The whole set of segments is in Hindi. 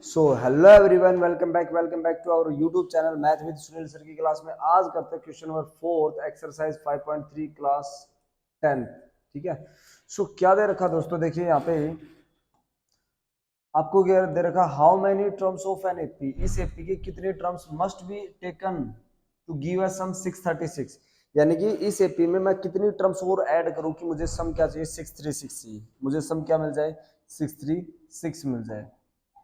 So hello everyone, welcome back to our YouTube channel math with Sunil sir की क्लास में। आज करते हैं क्वेश्चन नंबर 4 एक्सरसाइज 5.3 क्लास 10। ठीक है। सो क्या दे रखा दोस्तों, देखिए यहाँ पे आपको क्या दे रखा, how many terms of an AP, इस एपी के कितने terms must be taken to give us sum 636। यानी कि इस एपी में मैं कितनी टर्म्स और ऐड करूं कि मुझे सम क्या चाहिए, 636 चाहिए। मुझे सम क्या मिल जाए, 636 मिल जाए।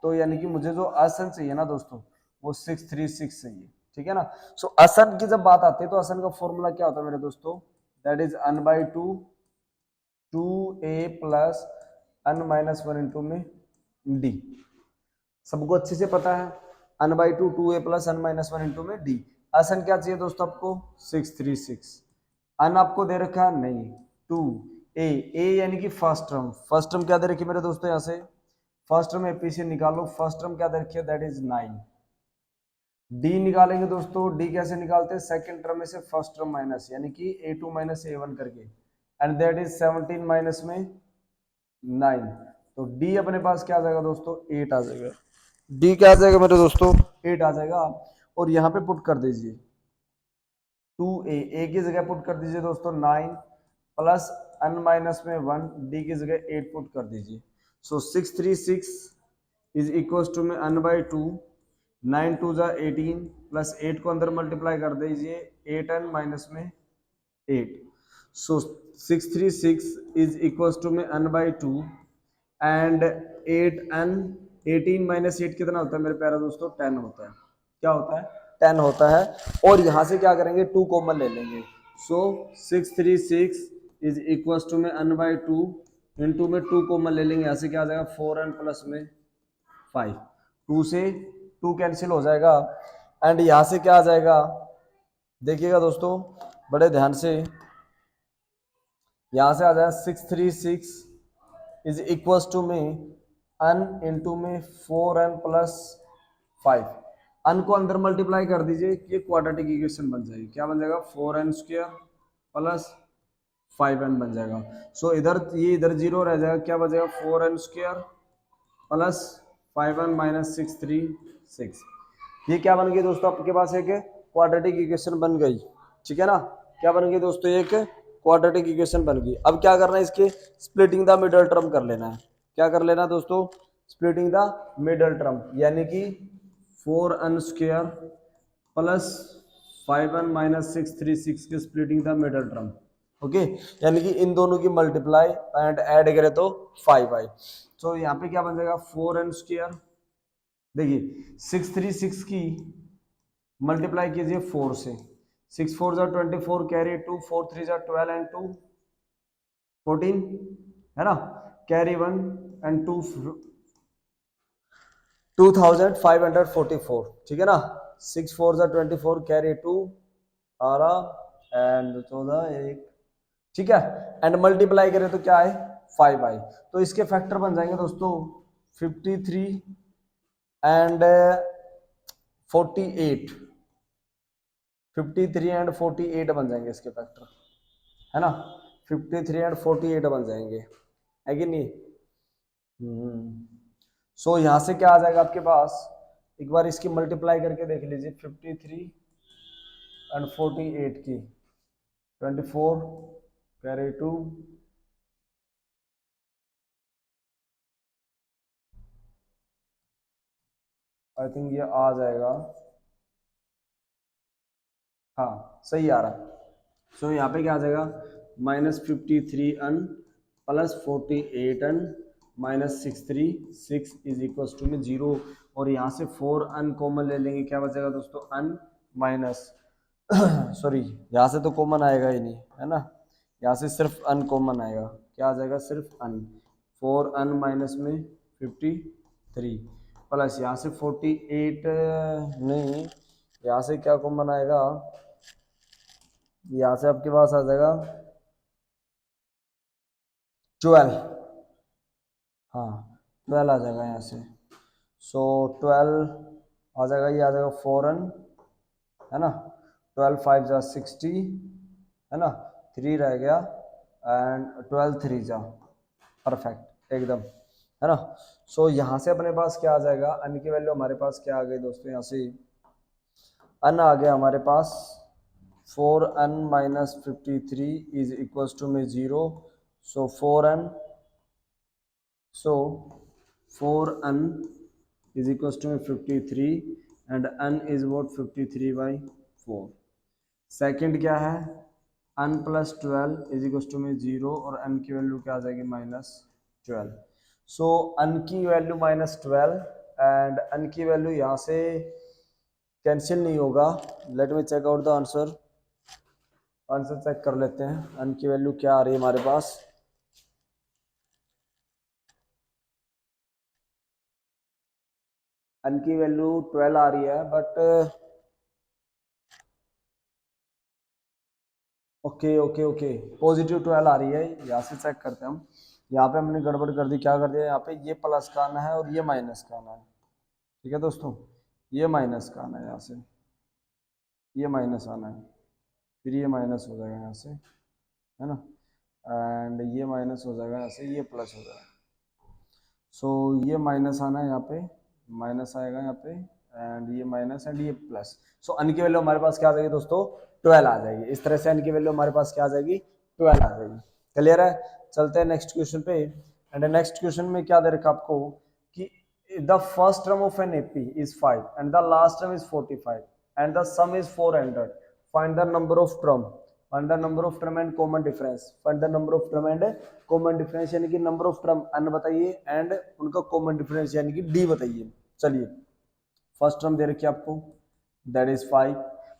तो यानी कि मुझे जो आसन चाहिए ना दोस्तों, वो 636 चाहिए। ठीक है ना। सो आसन की जब बात आती है तो आसन का फॉर्मूला क्या होता है मेरे दोस्तों, that is n by two 2a plus n minus one into में डी। सबको अच्छे से पता है, n by two 2a plus n minus one into में डी। आसन क्या चाहिए दोस्तों आपको, 636। n आपको दे रखा है नहीं, 2a यानी कि फर्स्ट टर्म। फर्स्ट टर्म क्या दे रखी है मेरे दोस्तों, यहाँ से फर्स्ट टर्म एपी से निकालो। फर्स्ट टर्म क्या दे रखी है, दैट इज 9। डी निकालेंगे दोस्तों, डी कैसे निकालते हैं, सेकंड टर्म में से फर्स्ट टर्म माइनस, यानी कि a2 माइनस a1 करके, एंड दैट इज 17 माइनस में 9। तो डी अपने पास क्या आ जाएगा दोस्तों, 8 आ जाएगा। डी क्या आ जाएगा मेरे दोस्तों, 8 आ जाएगा। और यहाँ पे पुट कर दीजिए 2a की जगह पुट कर दीजिए दोस्तों 9 प्लस n माइनस में 1, डी की जगह 8 पुट कर दीजिए। सो 636 इज इक्वल टू में n बाई टू, 9 टू जा 18 प्लस 8 को अंदर मल्टीप्लाई कर दीजिए, 8n माइनस में 8। सो 636 इज इक्वल टू में n by two and 8n, 18 minus 8 कितना होता है मेरे प्यारे दोस्तों, 10 होता है। क्या होता है, 10 होता है। और यहां से क्या करेंगे, 2 कॉमन ले लेंगे। सो 636 इज इक्वल टू में n बाई टू इंटू में 2 कॉमन ले लेंगे, यहाँ से क्या आ जाएगा 4n प्लस में 5। 2 से 2 कैंसिल हो जाएगा एंड यहां से क्या आ जाएगा, देखिएगा दोस्तों बड़े ध्यान से, यहां से आ जाएगा 636 इज इक्वल टू में n इंटू में 4n प्लस 5। n को अंदर मल्टीप्लाई कर दीजिए, ये क्वाड्रेटिक इक्वेशन बन जाएगी। क्या बन जाएगा, 4n स्क्वायर प्लस 5n बन जाएगा। सो इधर ये इधर जीरो रह जाएगा, क्या बचेगा 4n square plus 5n minus 636। ये क्या बन गई दोस्तों, आपके पास एक क्वाड्रेटिक इक्वेशन बन गई। ठीक है ना। क्या बन गई दोस्तों, एक क्वाड्रेटिक इक्वेशन बन गई। अब क्या करना है, इसके स्प्लिटिंग द मिडल टर्म कर लेना है। क्या कर लेना है दोस्तों, स्प्लिटिंग द मिडल टर्म, यानी कि 4n square plus 5n minus 636 के splitting the middle term. Okay, यानी कि इन दोनों की मल्टीप्लाई एंड ऐड करें तो 5i। तो यहाँ पे क्या बन जाएगा, 4n स्क्वायर, देखिए 636 की मल्टीप्लाई कीजिए 4 से, 6 4 जा 24 कैरी 2, 4 3 जा 12 एंड 2 14 है ना, कैरी 1 एंड 2 2544। ठीक है ना। 6 4 जा 24 कैरी 2 12 एंड 14 1। ठीक है। एंड मल्टीप्लाई करें तो क्या है, 5i। तो इसके फैक्टर बन जाएंगे दोस्तों 53 एंड 48। 53 एंड 48 बन जाएंगे इसके फैक्टर, है ना। 53 एंड 48 बन जाएंगे, है कि नहीं। सो यहां से क्या आ जाएगा आपके पास, एक बार इसकी मल्टीप्लाई करके देख लीजिए, 53 एंड 48 की 24 कैरी 2, आई थिंक ये आ जाएगा, हाँ सही आ रहा है। सो यहाँ पे क्या आ जाएगा, -53n plus 48n minus 636 is equal to में 0। और यहाँ से 4n कॉमन ले लेंगे, क्या बचेगा दोस्तों, n माइनस सॉरी यहाँ से तो कॉमन आएगा ही नहीं, है ना। यहाँ से सिर्फ n कॉमन आएगा, क्या आ जाएगा, सिर्फ n। 4n माइनस में 53 प्लस यहाँ से 48 नहीं, यहाँ से क्या कॉमन आएगा, यहाँ से आपके पास आ जाएगा 12, हाँ 12 आ जाएगा यहाँ से। सो 12 आ जाएगा, ये आ जाएगा 4n, है ना। 12 5 जा 60, है ना, 3 रह गया एंड 12 3 जा, परफेक्ट एकदम। है ना। सो यहाँ से अपने पास क्या आ जाएगा, अन की वैल्यू हमारे पास क्या आ गई दोस्तों, यहाँ से अन आ गया हमारे पास 4n minus 53 is equal to में 0। So 4n, so 4n is equals to 53 and n is what 53 by 4। Second क्या है, n plus 12 is equal to में 0 और n की वैल्यू क्या आ जाएगी -12। सो n की वैल्यू -12 एंड n की वैल्यू यहाँ से कैंसिल नहीं होगा। Let me check out the answer, answer check कर लेते हैं। n की वैल्यू क्या आ रही है हमारे पास, n की वैल्यू 12 आ रही है, but okay okay okay positive 12 आ रही है। यहाँ से चेक करते हैं हम, यहाँ पे हमने गड़बड़ कर दी, क्या कर दिया, यहाँ पे ये प्लस का आना है और ये माइनस का आना है। ठीक है दोस्तों, ये माइनस का आना है, यहाँ से ये माइनस आना है, फिर ये माइनस हो जाएगा यहाँ से, है ना, एंड ये माइनस हो जाएगा यहाँ से, ये प्लस हो जाएगा। सो ये माइनस आना है यहाँ पे, माइनस आएगा यहाँ पे, एंड ये माइनस एंड ये प्लस। सो अन की वैल्यू हमारे पास क्या आ जाएगी दोस्तों, 12 आ जाएगी। इस तरह से अन की वैल्यू हमारे पास क्या आ जाएगी, 12 आ जाएगी। क्लियर है, चलते हैं नेक्स्ट क्वेश्चन पे। एंड नेक्स्ट क्वेश्चन में क्या दे रखा आपको कि the first term of an AP is 5 and the last term is 45 and the some is 400, find the number of term, find the number of term and common difference, find the number of term and common difference, यानी कि नंबर ऑफ टर्म n बताइए एंड उनका कॉमन डिफरेंस यानी कि d बताइए। चलिए, फर्स्ट टर्म दे रखी है आपको, दैट इज 5,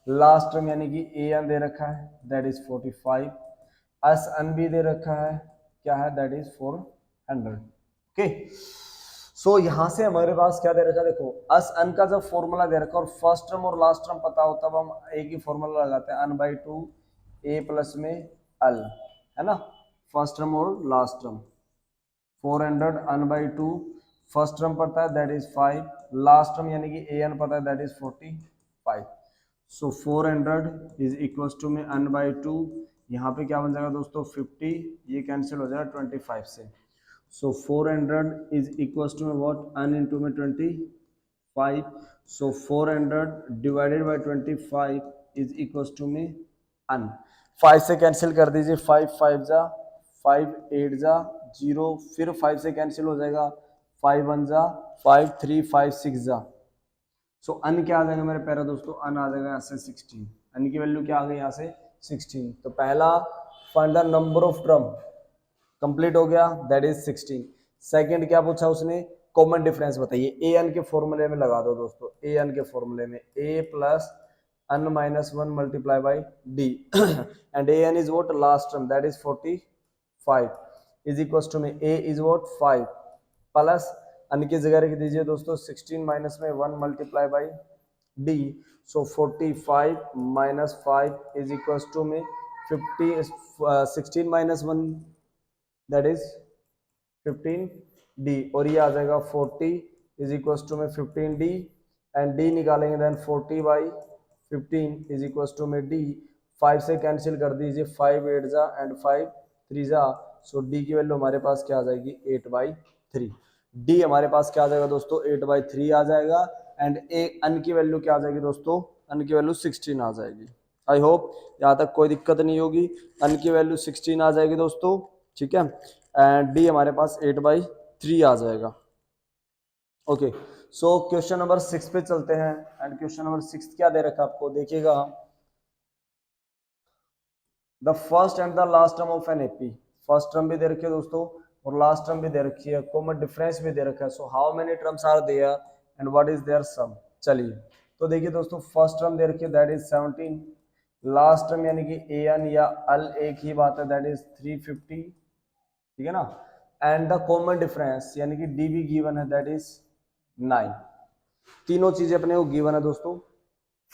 लास्ट टर्म यानी कि ए एन दे रखा है, दैट इज 45, एस एन भी दे रखा है, क्या है, दैट इज 400। ओके, सो यहां से हमारे पास क्या दे रखा है, देखो एस एन का जब फॉर्मूला दे रखा है और फर्स्ट टर्म और लास्ट टर्म पता होता है, हम एक ही फॉर्मूला लगाते हैं, n/2 a प्लस में l, है ना, फर्स्ट टर्म और last term. 400 n/2 first term पता है, दैट इज 5, लास्ट टर्म यानी कि an पता है, that is 45। So 400 is equal to में n/2, यहाँ पे क्या बन जाएगा दोस्तों 50, ये कैंसिल हो जाएगा 25 से। सो 400 इज इक्वल टू में व्हाट, n इंटू में 25। So 400 divided by 25 is equal to में n, 5 से कैंसिल कर दीजिए, 5 5 जा 5 8 जा 0, फिर 5 से कैंसिल हो जाएगा, 5 1 जा 5 3 5 6 जा। सो अन क्या आ जाएगा मेरे प्यारे दोस्तों, अन आ जाएगा यहाँ से 16, अन की वैल्यू क्या आ गई यहाँ से 16। तो पहला find the number of term complete हो गया, दैट इज 16। सेकंड क्या पूछा उसने, कॉमन डिफरेंस बताइए, ए एन के फॉर्मूले में लगा दो दोस्तों, ए एन के फॉर्मूले में a plus n minus 1 multiply by d and a n is what, last term, that is 45 is equal to में a is what 5 plus n की जगह रख दीजिए दोस्तों 16 माइनस में 1 multiply by d। So 45 minus 5 is equal to में 50, 16 माइनस 1 दैट इज 15d और ये आ जाएगा 40 इज इक्वल टू में 15d एंड d निकालेंगे then 40 by 15 is equal to में d, 5 से कैंसिल कर दीजिए, 5 8 जा एंड 5 3 जा। सो d की वैल्यू हमारे पास क्या आ जाएगी 8/3। d हमारे पास क्या आ जाएगा दोस्तों 8/3 आ जाएगा एंड n की वैल्यू क्या आ जाएगी दोस्तों, n की वैल्यू 16 आ जाएगी। आई होप यहाँ तक कोई दिक्कत नहीं होगी, n की वैल्यू 16 आ जाएगी दोस्तों, ठीक है, एंड d हमारे पास 8/3 आ जाएगा। ओके, सो क्वेश्चन नंबर 6 पे चलते हैं एंड क्वेश्चन नंबर 6 क्या दे रखा है आपको, देखिएगा, the first and the last term of an AP, first term भी दे रखी है दोस्तों और लास्ट टर्म भी दे रखी है, कॉमन डिफरेंस भी दे रखा है। So how many terms are there and what is there sum. चलिए, तो देखिए दोस्तों, फर्स्ट टर्म दे रखी है, दैट इज 17, लास्ट टर्म यानी कि ए एन या एल एक ही बात है, दैट इज 350, ठीक है ना, एंड द कॉमन डिफरेंस यानी कि डी भी गिवन है, दैट इज 9। तीनों चीजें अपने को गिवन है दोस्तों,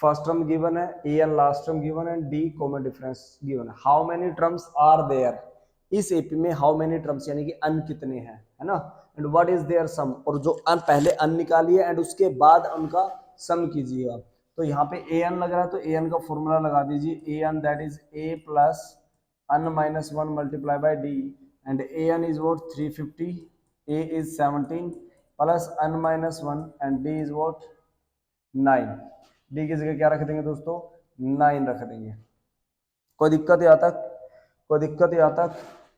फर्स्ट टर्म गिवन है, a n last term given है, डी कॉमन डिफरेंस गिवन है। How many terms are there, इस एपी में हाउ मेनी टर्म्स यानी कि अन कितने हैं, है ना, and what is there sum, और जो अन पहले अन निकालिए एंड उसके बाद उनका सम कीजिएगा। तो यहाँ पे ए एन लग रहा है तो ए एन का फॉर्मूला लगा दीजिए, a n that is a plus n minus 1 multiply by d and a n is what 350 a is 17 plus n minus 1 and d is what 9। D की जगह क्या रख देंगे दोस्तों 9 रख देंगे। कोई दिक्कत यहाँ तक, कोई दिक्कत यहाँ तक?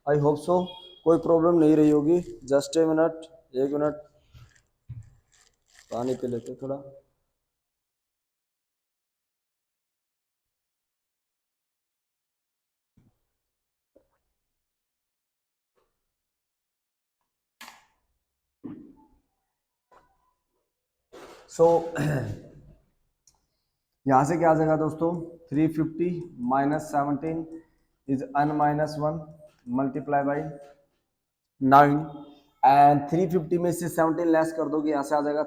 आई होप सो कोई प्रॉब्लम नहीं रही होगी। जस्ट ए मिनट, एक मिनट पानी पी लेते थोड़ा। सो यहां से क्या आ जाएगा दोस्तों 350 minus 17 is n minus 1 multiply by 9 and 350 में से 17 लेस कर दोगे, यहां से आ जाएगा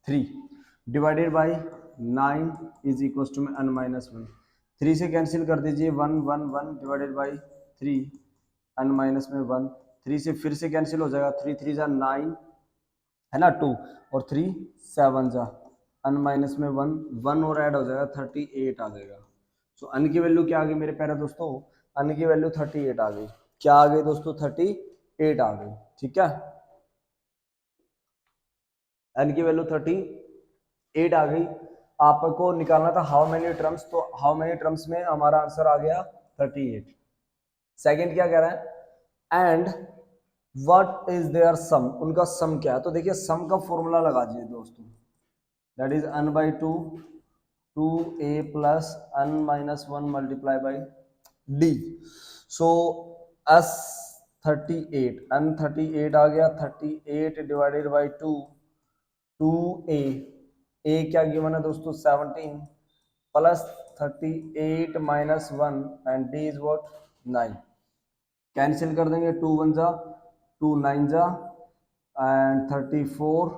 3 divided by 9 is equal to में n माइनस 1। 3 से कैंसिल कर दीजिए 1 1 1 डिवाइडेड बाई 3 n माइनस में 1। 3 से फिर से कैंसिल हो जाएगा, 3 3 जा 9 है ना 2 और 3 7 जा n माइनस में 1 1 और ऐड हो जाएगा 38 आ जाएगा। सो n की वैल्यू क्या आ गई मेरे प्यारे दोस्तों, n की वैल्यू 38 आ गई। क्या आ गई दोस्तों 38 आ गई। ठीक है, n की वैल्यू 38 आ गई। आपको निकालना था हाउ मेनी टर्म्स, तो हाउ मेनी टर्म्स में हमारा आंसर आ गया 38। सेकंड क्या कह रहा है एंड व्हाट इज देयर सम, उनका सम क्या है। तो देखिए सम का फॉर्मूला लगा दीजिए दोस्तों, that is n by 2 2a plus n minus 1 multiply by d। So s 38 n 38 आ गया, 38 डिवाइडेड बाई 2 2a, a क्या गिवन है दोस्तों 17 plus 38 minus 1 and d is what 9। Cancel कर देंगे 2 1 जा 2 9 जा एंड 34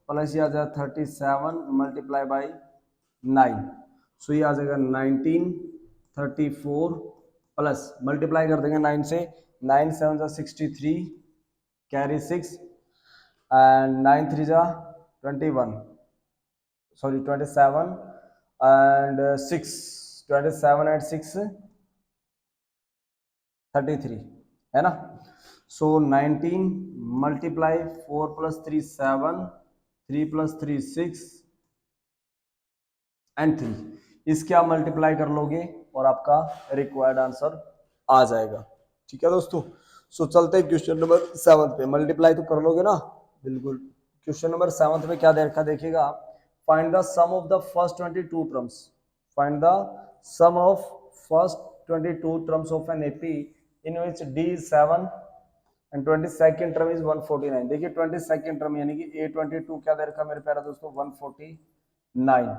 प्लस ये आ जाएगा 37 मल्टीप्लाई बाई 9। सो ये आ जाएगा 19 34 प्लस मल्टीप्लाई कर देंगे 9 से, 9 7 जा 63 कैरी 6 एंड 9 3 जा 21 सॉरी 27 एंड 6 27 एंड 6 33 है ना। सो 19 मल्टीप्लाई 4 प्लस 3 7 3 प्लस 3 6 एंड 3, इसके आप मल्टीप्लाई कर लोगे और आपका रिक्वायर्ड आंसर आ जाएगा। ठीक है दोस्तों, सो चलते हैं क्वेश्चन नंबर 7 पे। मल्टीप्लाई तो कर लोगे ना, बिल्कुल। क्वेश्चन नंबर 7 पे क्या दे रखा देखिएगा, find the sum of the first 22 terms, find the sum of first 22 terms of an AP in which d is 7 and 22nd term is 149। देखिए 22nd टर्म यानी कि a22 क्या दे रखा मेरे प्यारे दोस्तों 149।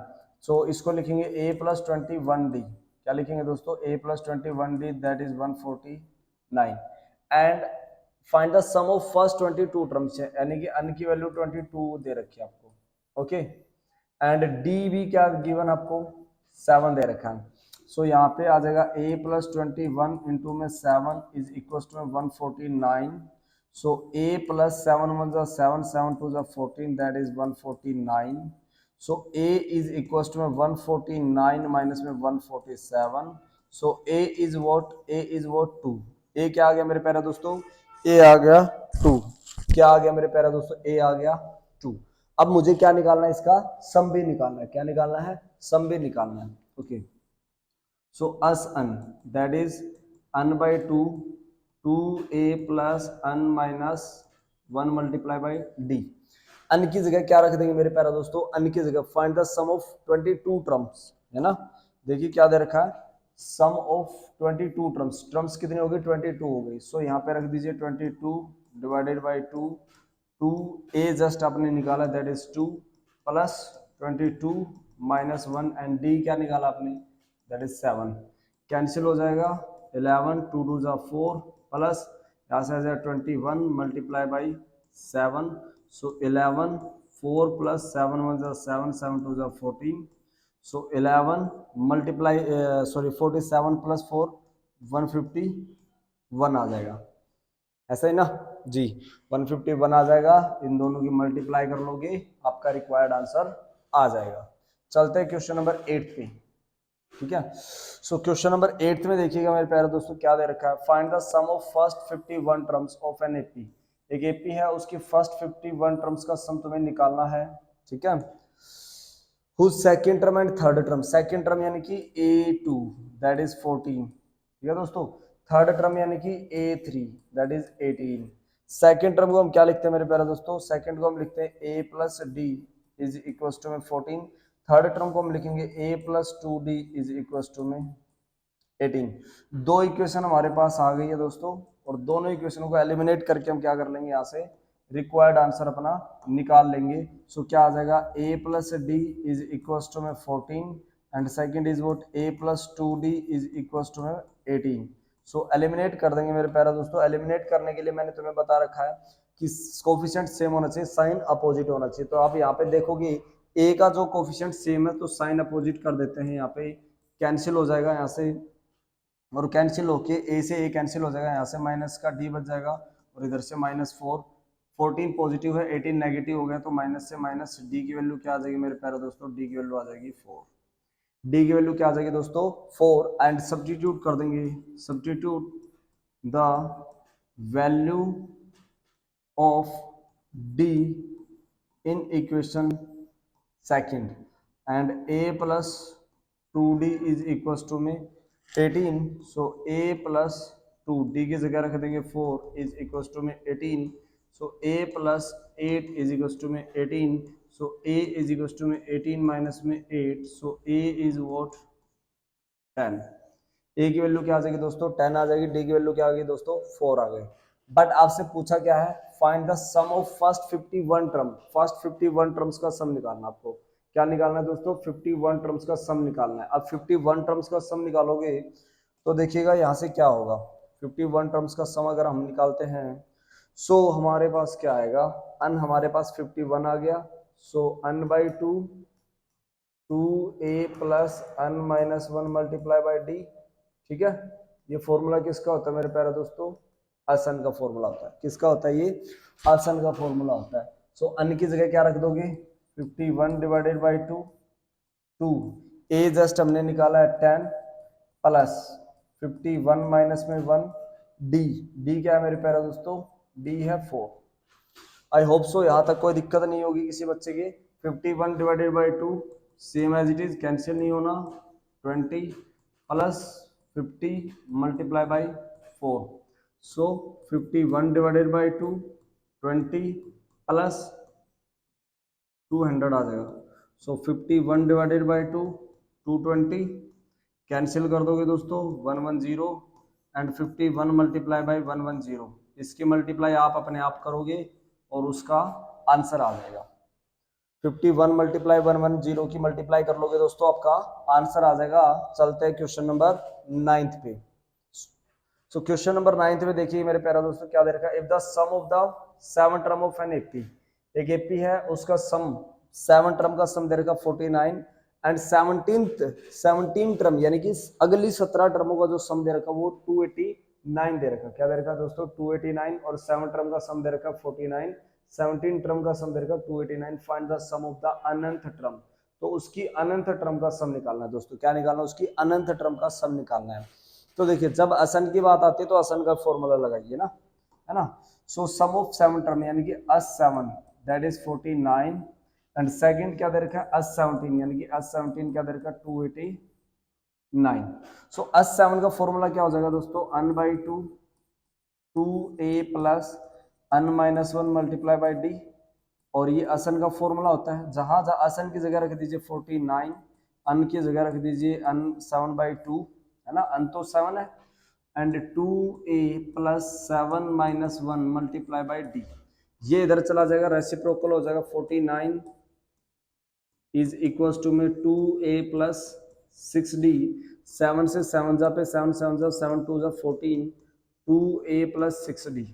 सो इसको लिखेंगे a प्लस 21d, क्या लिखेंगे दोस्तों a plus 21d that is 149 and find the sum of first 22 terms यानी कि n की वैल्यू 22 दे रखी है आपको। ओके एंड d भी क्या गिवन आपको 7 दे रखा है। सो यहाँ पे आ जाएगा a प्लस 21 इंटू में 7 is equal to 149। So a plus 7 1 जा 7 7 2 जा 14 that is 149। So a is equal to 149 minus में 147। So a is what, a is what 2। a क्या आ गया मेरे प्यारे दोस्तों, a आ गया 2। क्या आ गया मेरे प्यारे दोस्तों, a आ गया 2। अब मुझे क्या निकालना है, इसका सम भी निकालना है। क्या निकालना है, सम भी निकालना है। Okay so as n that is n by 2 2a plus n minus 1 multiply by d। n की जगह क्या रख देंगे मेरे प्यारे दोस्तों, n की जगह find the sum of 22 terms है ना। देखिए क्या दे रखा है, सम ऑफ 22 टर्म्स, टर्म्स कितनी हो गई 22 हो गई। सो यहाँ पे रख दीजिए 22 डिवाइडेड बाई 2 2a जस्ट आपने निकाला that is 2 plus 22 minus 1 and d क्या निकाला आपने दैट इज 7। कैंसिल हो जाएगा 11 2 2 जा 4 प्लस यहाँ से आ जाएगा 21 मल्टीप्लाई बाई 7। सो 11 4 प्लस 7 1 जा 7 7 2 जा 14। सो 11 मल्टीप्लाई सॉरी 47 प्लस 4 151 आ जाएगा, ऐसा ही ना जी 151 आ जाएगा। इन दोनों की मल्टीप्लाई कर लोगे आपका रिक्वायर्ड आंसर आ जाएगा। चलते हैं क्वेश्चन नंबर 8 पे। ठीक है। सो क्वेश्चन नंबर 8 में देखिएगा मेरे प्यारे दोस्तों क्या दे रखा है, find the sum of first 51 terms of an AP. एक एपी है, उसकी फर्स्ट 51 टर्म्स का सम तुम्हें निकालना है, ठीक है। Whose second term and third term, second term यानी कि A2 दैट इज 14, ठीक है दोस्तों। थर्ड टर्म यानी कि A3 that is 18। Second term को हम क्या लिखते हैं मेरे प्यारे दोस्तों, सेकंड को हम लिखते हैं A plus d is equal to में 14। थर्ड टर्म को हम लिखेंगे A plus 2D is equal to में 18। दो इक्वेशन हमारे पास आ गई है दोस्तों, और दोनों इक्वेशनों को एलिमिनेट करके हम क्या कर लेंगे, यहाँ से रिक्वायर्ड आंसर अपना निकाल लेंगे। सो क्या आ जाएगा, A plus d is equal to में 14 and second is what A plus 2D is equal to में 18। सो एलिमिनेट कर देंगे मेरे प्यारे दोस्तों। एलिमिनेट करने के लिए मैंने तुम्हें बता रखा है कि कोफिशिएंट सेम होना चाहिए, साइन अपोजिट होना चाहिए। तो आप यहाँ पे देखोगे A का जो कोफिशिएंट सेम है तो साइन अपोजिट कर देते हैं, यहाँ पे कैंसिल हो जाएगा यहाँ से, और कैंसिल होके A से A कैंसिल हो जाएगा, यहाँ से माइनस का D बच जाएगा और इधर से -4। 14 पॉजिटिव है, 18 नेगेटिव हो गया, तो माइनस से माइनस D की वैल्यू क्या आ जाएगी मेरे प्यारे दोस्तों, D की वैल्यू आ जाएगी 4। D की वैल्यू क्या आ जाएगी दोस्तों 4, एंड सब्स्टिट्यूट कर देंगे, substitute the value of D in equation second and A plus 2D is equals to में 18। so A plus 2 D की जगह रख देंगे 4 is equals to में 18। so A plus 8 is equals to में 18। so A is equals to में 18 minus में 8। so A is what 10। A की वैल्यू क्या आ जाएगी दोस्तों 10 आ जाएगी। D की वैल्यू क्या आ गई दोस्तों 4 आ गई। बट आपसे पूछा क्या है, find the sum of first 51 term. First 51 terms का सम निकालना, आपको क्या निकालना है दोस्तों 51 टर्म्स का सम निकालना है। अब 51 टर्म्स का सम निकालोगे तो देखिएगा यहाँ से क्या होगा, 51 टर्म्स का सम अगर हम निकालते हैं सो हमारे पास क्या आएगा, अन हमारे पास 51 आ गया, so n by 2 2A plus on minus 1 multiply by D, ठीक है। ये फॉर्मूला किसका होता है मेरे प्यारे दोस्तों, असन का फॉर्मूला होता है। किसका होता है ये, असन का फॉर्मूला होता है। सो अन की जगह क्या रख दोगे 51 डिवाइडेड बाई 2, 2 A जस्ट हमने निकाला है 10 प्लस 51 माइनस में 1 D, D क्या है मेरे प्यारे दोस्तों, D है 4। आई होप सो यहाँ तक कोई दिक्कत नहीं होगी किसी बच्चे के। 51 divided by 2 same as it is, cancel नहीं होना, 20 plus 50 multiply by 4। So 51 divided by 2 20 plus 200 आ जाएगा। सो 51 डिवाइडेड बाई 2 220, कैंसिल कर दोगे दोस्तों 110 एंड 51 मल्टीप्लाई बाई 110, इसकी मल्टीप्लाई आप अपने आप करोगे और उसका आंसर आ जाएगा। 51 मल्टीप्लाई 110 की मल्टीप्लाई कर लोगे दोस्तों, आपका आंसर आ जाएगा। चलते हैं क्वेश्चन नंबर 9 पे। सो क्वेश्चन नंबर 9 में देखिए मेरे प्यारे दोस्तों क्या दे रखा है, if the sum of the 7 term of an AP, एक एपी है उसका सम 7 टर्म का सम दे रखा 49 एंड 17 टर्म यानी कि अगली 17 टर्मों का जो सम दे रखा वो 289 दे रखा। क्या दे रखा दोस्तों 289, और 7 टर्म का सम दे रखा 49, 17 टर्म का सम दे रखा 289। Find the sum of the अनंत टर्म, तो उसकी अनंत टर्म का सम निकालना है दोस्तों। क्या निकालना है, उसकी अनंत टर्म का सम निकालना है। तो देखिए जब असन की बात आती है तो असन का फॉर्मूला लगाइए ना, है ना। सो सम ऑफ 7 टर्म यानी कि अस7 दैट इज 49 एंड सेकंड क्या दे रखा है अस17 यानी कि अस17 क्या दे रखा 289। सो अस7 का फॉर्मूला क्या हो जाएगा दोस्तों, n by 2 2A plus on minus 1 multiply by D, और ये असन का फॉर्मूला होता है। जहां जहां असन की जगह रख दीजिए 49, अन की जगह रख दीजिए अन 7/2, है ना, अन तो 7 है, and 2A plus 7 minus 1 multiply by D, ये इधर चला जाएगा, रेसिप्रोकल हो जाएगा। 49 इज इक्वल टू में 2A प्लस 6D, 7 से 7 जा पे 7 7 जा 7 2 जा 14, 2A प्लस 6D।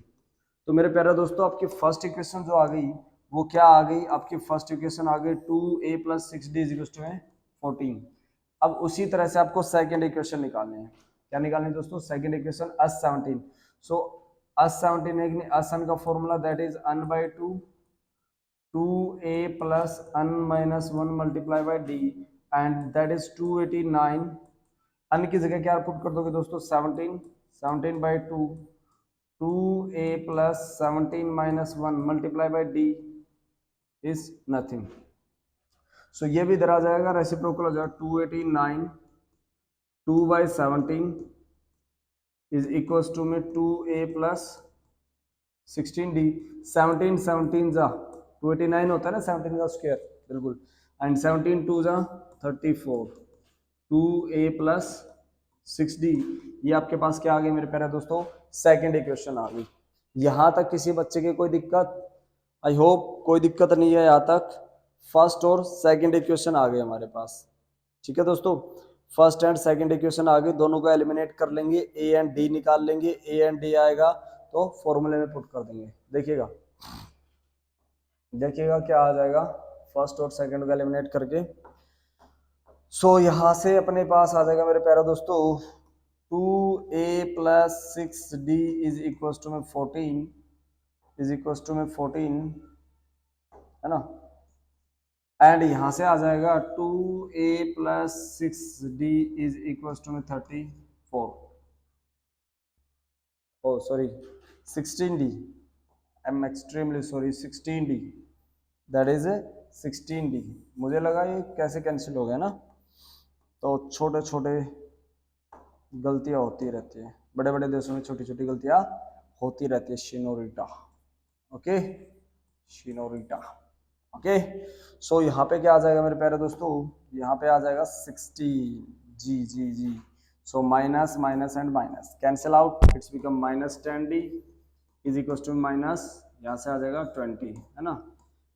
तो मेरे प्यारे दोस्तों आपकी फर्स्ट इक्वेशन जो आ गई वो क्या आ गई, आपकी फर्स्ट इक्वेशन आ गई 2A plus 6D is equal to 14। अब उसी तरह से आपको सेकंड इक्वेशन निकालनी है। क्या निकालनी है दोस्तों, सेकंड इक्वेशन अस17। सो अस17 है असन का फॉर्मूला दैट इज अन by 2 2A plus on minus 1 multiply by D, and that is 289 अन की जगह क्या पुट कर दोगे दोस्तों, 17 by 2, 2a plus 17 minus 1 multiply by d is nothing. So ये भी इधर आ जाएगा, रेसिप्रोकल हो जाएगा, 289 2 by 17 is equals to में 2a plus 16d. 17 17 जा 289 होता है ना, 17 का स्क्वायर बिल्कुल, एंड 17 2 जा 34, 2a plus 6d. ये आपके पास क्या आ गई मेरे प्यारे दोस्तों, सेकंड इक्वेशन आ गई। यहां तक किसी बच्चे की कोई दिक्कत, आई होप कोई दिक्कत नहीं है यहाँ तक। फर्स्ट और सेकंड इक्वेशन आ गए हमारे पास, ठीक है दोस्तों, फर्स्ट एंड सेकंड इक्वेशन आ गई, दोनों को एलिमिनेट कर लेंगे, ए एंड डी निकाल लेंगे, ए एंड डी आएगा तो फॉर्मूले में पुट कर देंगे। देखिएगा देखिएगा क्या आ जाएगा फर्स्ट और सेकंड को एलिमिनेट करके। सो यहां से अपने पास आ जाएगा मेरे प्यारे दोस्तों 2a plus 6d is equal to में 14 इज इक्वल टू में 14 है ना, एंड यहां से आ जाएगा 2a plus 6d is equal to में 34, oh sorry 16d, I am extremely sorry, 16d, that is 16d। मुझे लगा ये कैसे कैंसिल हो गया ना, तो छोटे छोटे गलतियां होती रहती है, बड़े बड़े देशों में छोटी छोटी गलतियां होती रहती है, शिनोरिटा, ओके शिनोरिटा, ओके। सो यहाँ पे क्या आ जाएगा मेरे प्यारे दोस्तों, यहाँ पे आ जाएगा 16, जी जी जी। So minus minus and minus cancel out, it's become minus 10d is equal to minus, यहाँ से आ जाएगा 20, है ना।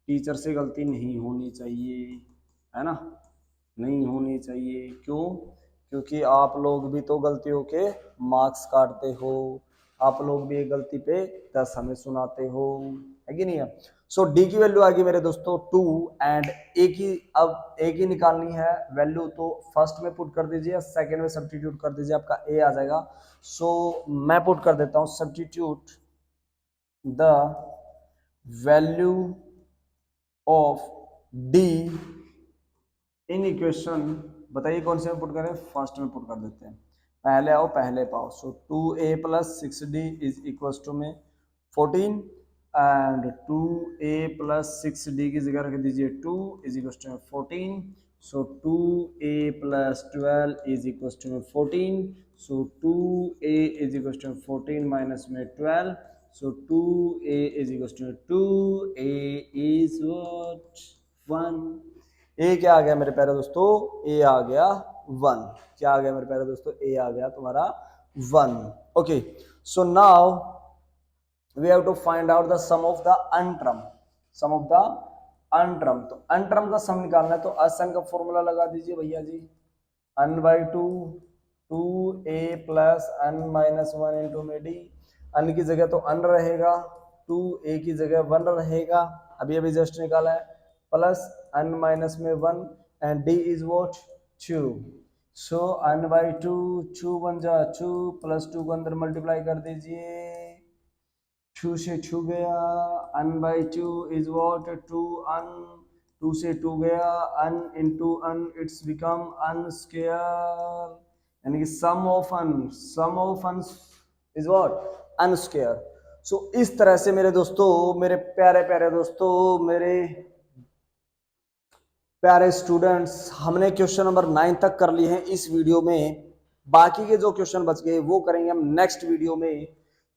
टीचर से गलती नहीं होनी चाहिए, है ना, नहीं होनी चाहिए, क्यों, क्योंकि आप लोग भी तो गलतियों के मार्क्स काटते हो, आप लोग भी एक गलती पे 10 हमें सुनाते हो, है कि नहीं है। सो डी की वैल्यू आ गई मेरे दोस्तों 2 एंड ए की, अब ए की निकालनी है वैल्यू, तो फर्स्ट में पुट कर दीजिए, सेकंड में सब्स्टिट्यूट कर दीजिए, आपका ए आ जाएगा। सो मैं पुट कर देता हूं substitute the value of D in equation, बताइए कौन से में पुट करें, फर्स्ट में पुट कर देते हैं, पहले आओ पहले पाओ। So 2a plus 6d is equal to में 14 एंड 2a plus 6d की जगह रख दीजिए 2 इज इक्वल टू में 14। So 2a plus 12 is equal to में 14। So 2a is equal to में 14 माइनस में 12, सो 2a इज इक्वल टू में 2a इज व्हाट 1। ए क्या आ गया मेरे प्यारे दोस्तों, ए आ गया 1, क्या आ गया मेरे प्यारे दोस्तों, ए आ गया तुम्हारा 1, okay. So now we have to find out the sum of the n term, sum of the n term. तो अनट्रम का सम निकालना है तो असन का फॉर्मूला लगा दीजिए भैया जी, n by 2 2a plus on minus 1 into में डी, अन की जगह तो अन रहेगा, 2a की जगह 1 रहेगा, अभी अभी जस्ट निकाला है, प्लस n माइनस में 1 and d is what 2। So n by 2, 2 बन जा 2 प्लस 2 को अंदर मल्टीप्लाई कर दीजिए, 2 से 2 गया, n by 2 is what 2n, 2 से 2 गया, n into n it's become n square, यानी कि sum of n is what n square. So इस तरह से मेरे दोस्तों, मेरे प्यारे प्यारे दोस्तों, मेरे प्यारे स्टूडेंट्स, हमने क्वेश्चन नंबर 9 तक कर लिए हैं इस वीडियो में, बाकी के जो क्वेश्चन बच गए वो करेंगे हम नेक्स्ट वीडियो में।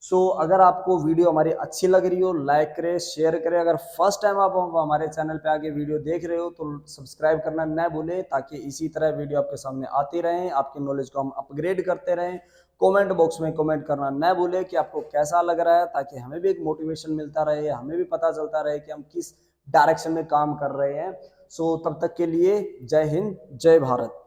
सो अगर आपको वीडियो हमारी अच्छी लग रही हो, लाइक करें, शेयर करें, अगर फर्स्ट टाइम आप हमारे चैनल पे आके वीडियो देख रहे हो तो सब्सक्राइब करना न भूलें, ताकि इसी तरह वीडियो आपके सामने आती रहें, आपकी नॉलेज को हम अपग्रेड करते रहें। कमेंट बॉक्स में कमेंट करना न भूलें कि आपको कैसा लग रहा है, ताकि हमें भी एक मोटिवेशन मिलता रहे, हमें भी पता चलता रहे कि हम किस डायरेक्शन में काम कर रहे हैं। सो तब तक के लिए जय हिंद, जय भारत।